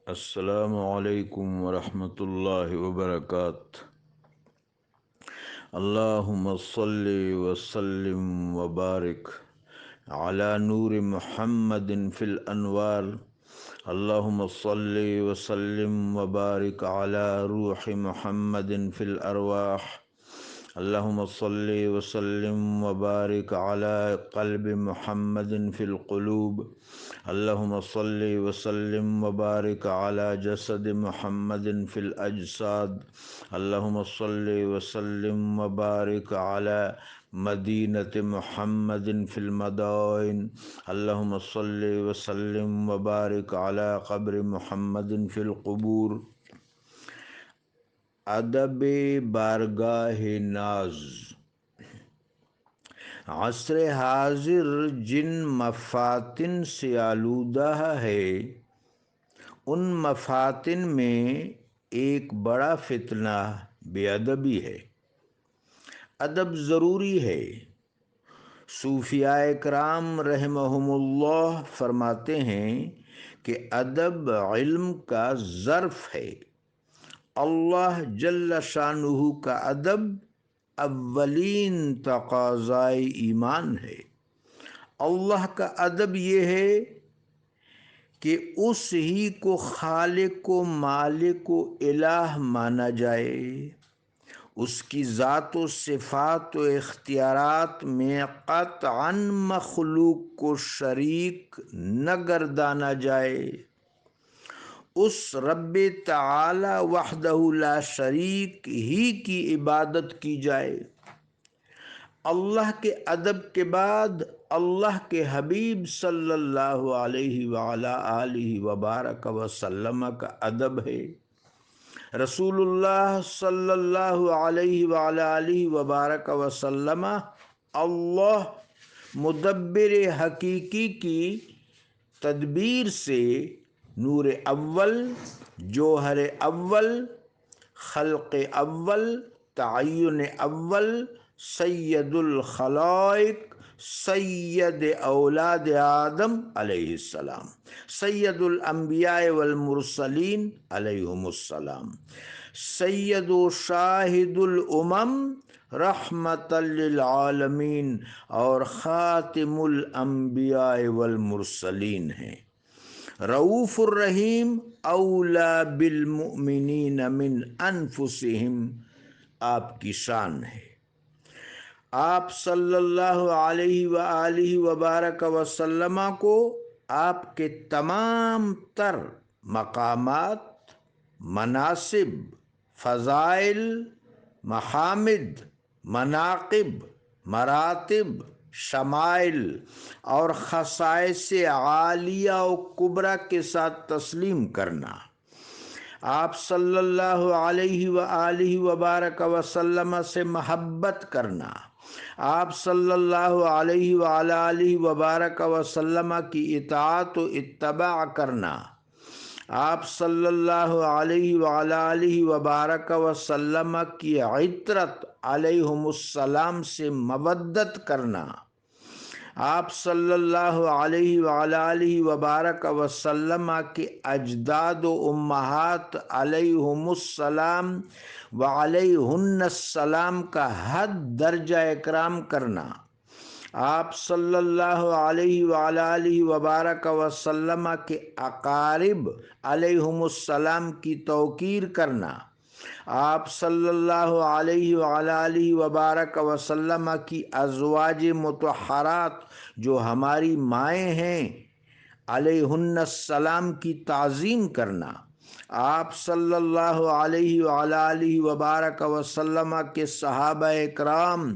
السلام علیکم ورحمۃ اللہ وبرکاتہ۔ اللہم صلی وسلم وبارک علی نور محمد فی الانوار۔ اللہم صلی وسلم وبارک علی روح محمد فی الارواح۔ اللہم صلی وسلم وبارک علی قلب محمد فی القلوب۔ اللہم صلی وسلم وبارک علی جسد محمد فی الاجساد۔ اللہم صلی وسلم وبارک علی مدینۃ محمد فی المدائن۔ اللہم صلی وسلم وبارک علی قبر محمد فی القبور۔ ادب بارگاہ ناز۔ عصر حاضر جن مفاتن سے آلودہ ہے، ان مفاتن میں ایک بڑا فتنہ بے ادبی ہے۔ ادب ضروری ہے۔ صوفیاء کرام رحمہم اللہ فرماتے ہیں کہ ادب علم کا ظرف ہے۔ اللہ جل شانہ کا ادب اولین تقاضائے ایمان ہے۔ اللہ کا ادب یہ ہے کہ اس ہی کو خالق و مالک و الہ مانا جائے، اس کی ذات و صفات و اختیارات میں قطعاً مخلوق کو شریک نہ گردانا جائے، اس رب تعالی وحدہ لا شریک ہی کی عبادت کی جائے۔ اللہ کے ادب کے بعد اللہ کے حبیب صلی اللہ علیہ وعلی آلہ وبارک وسلم کا ادب ہے۔ رسول اللہ صلی اللہ علیہ وعلی آلہ وبارک وسلم اللہ مدبر حقیقی کی تدبیر سے نور اول، جوہر اول، خلق اول، تعین اول، سید الخلائق، سید اولاد آدم علیہ السلام، سید الانبیاء والمرسلین علیہم السلام، سید و شاہد الامم رحمت للعالمین اور خاتم الانبیاء والمرسلین ہیں۔ رؤوف الرحیم اولا بالمؤمنین من انفسہم آپ کی شان ہے۔ آپ صلی اللہ علیہ وآلہ وبارک وسلم کو آپ کے تمام تر مقامات، مناصب، فضائل، محامد، مناقب، مراتب، شمائل اور خصائص عالیہ و کبریٰ کے ساتھ تسلیم کرنا، آپ صلی اللہ علیہ وآلہ وبارک وسلم سے محبت کرنا، آپ صلی اللہ علیہ وآلہ وبارک وسلم کی اطاعت و اتباع کرنا، آپ صلی اللہ علیہ وآلہ وبارک وسلم کی عطرت علیہم السلام سے مودت کرنا، آپ صلی اللہ علیہ وآلہ وبارک وسلم کے اجداد و امہات علیہم السلام وعلیہن السلام کا حد درجہ اکرام کرنا، آپ صلی اللہ علیہ وآلہ وبارک وسلم کے اقارب علیہم السلام کی توقیر کرنا، آپ صلی اللہ علیہ وآلہ وبارک وسلم کی ازواج مطہرات جو ہماری مائیں ہیں علیہن السلام کی تعظیم کرنا، آپ صلی اللہ علیہ وآلہ وبارک وسلم کے صحابہ اکرام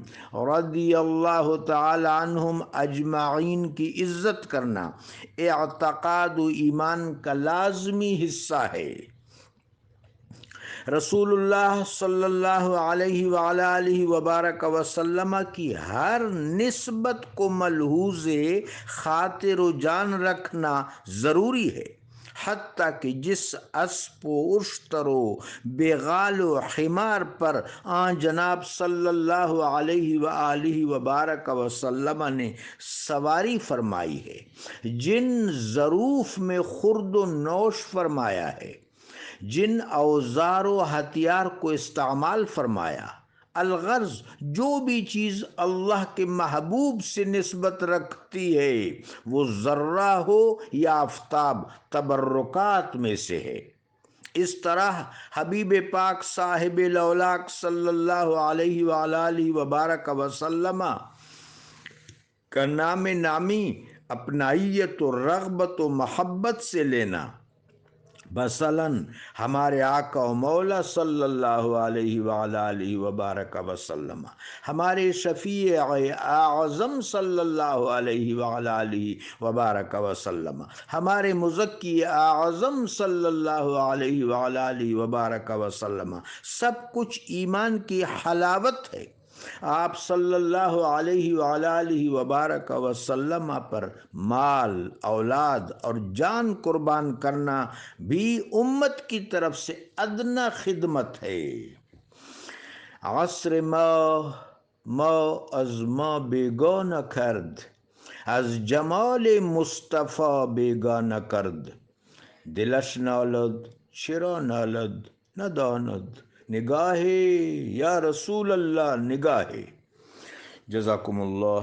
رضی اللہ تعالی عنہم اجمعین کی عزت کرنا اعتقاد و ایمان کا لازمی حصہ ہے۔ رسول اللہ صلی اللہ علیہ وآلہ وبارک وسلم کی ہر نسبت کو ملحوظ خاطر و جان رکھنا ضروری ہے۔ حتیٰ کہ جس اسب و اشتر و بغال و حمار پر آن جناب صلی اللہ علیہ وآلہ وبارک وسلم نے سواری فرمائی ہے، جن ظروف میں خورد و نوش فرمایا ہے، جن اوزار و ہتھیار کو استعمال فرمایا، الغرض جو بھی چیز اللہ کے محبوب سے نسبت رکھتی ہے، وہ ذرہ ہو یا آفتاب، تبرکات میں سے ہے۔ اس طرح حبیب پاک صاحب لولاک صلی اللہ علیہ وآلہ وبارک وسلم کا نام نامی اپنائیت و رغبت و محبت سے لینا، مثلاً ہمارے آقا و مولا صلی اللہ علیہ وآلہ وبارک وسلم، ہمارے شفیع اعظم صلی اللہ علیہ وآلہ وبارک وسلم، ہمارے مزکی اعظم صلی اللہ علیہ وآلہ وبارک وسلم، سب کچھ ایمان کی حلاوت ہے۔ آپ صلی اللہ علیہ وآلہ وبارک وسلم پر مال، اولاد اور جان قربان کرنا بھی امت کی طرف سے ادنا خدمت ہے۔ عصر ما از ما بیگانه کرد، از جمال مصطفی بیگانه کرد. دلش نالد چرا نالد نداند، نگاہ یا رسول اللہ نگاہ۔ جزاکم اللہ۔